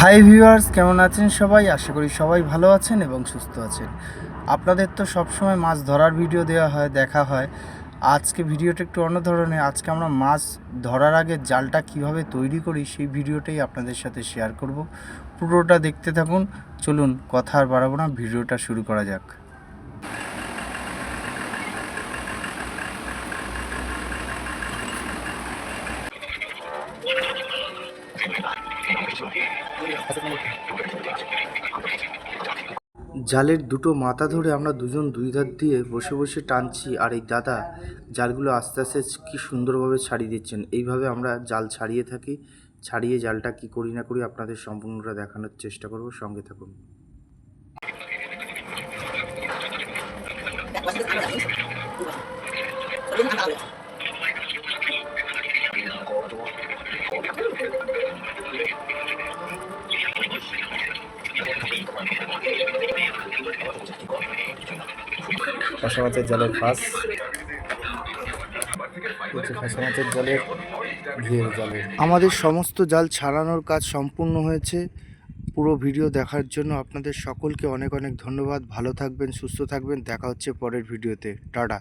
Hi viewers, কেমন আছেন সবাই? আশা করি সবাই ভালো আছেন এবং সুস্থ আছেন। আপনাদের তো সবসময় মাছ ধরার ভিডিও দেওয়া হয়, দেখা হয়। আজকে ভিডিওটা একটু অন্য ধরনের। আজকে আমরা মাছ ধরার আগে জালটা কিভাবে তৈরি করি সেই ভিডিওটাই আপনাদের সাথে শেয়ার করব। পুরোটা দেখতে থাকুন। চলুন কথা আর বাড়াবো না, ভিডিওটা শুরু করা যাক। জালের দুটো মাথা ধরে আমরা দুজন দুই ধার দিয়ে বসে বসে টানছি, আর এই দাদা জালগুলো আস্তে আস্তে কি সুন্দরভাবে ছাড়িয়ে দিচ্ছেন। এইভাবে আমরা জাল ছাড়িয়ে থাকি। ছাড়িয়ে জালটা কি করি না করি আপনাদের সম্পূর্ণটা দেখানোর চেষ্টা করব, সঙ্গে থাকুন। ফাঁসা মাছের জালের ফাঁস, ফাঁসা মাছের জালের ঘিয়ের জালের আমাদের সমস্ত জাল ছাড়ানোর কাজ সম্পূর্ণ হয়েছে। পুরো ভিডিও দেখার জন্য আপনাদের সকলকে অনেক অনেক ধন্যবাদ। ভালো থাকবেন, সুস্থ থাকবেন। দেখা হচ্ছে পরের ভিডিওতে। টাটা।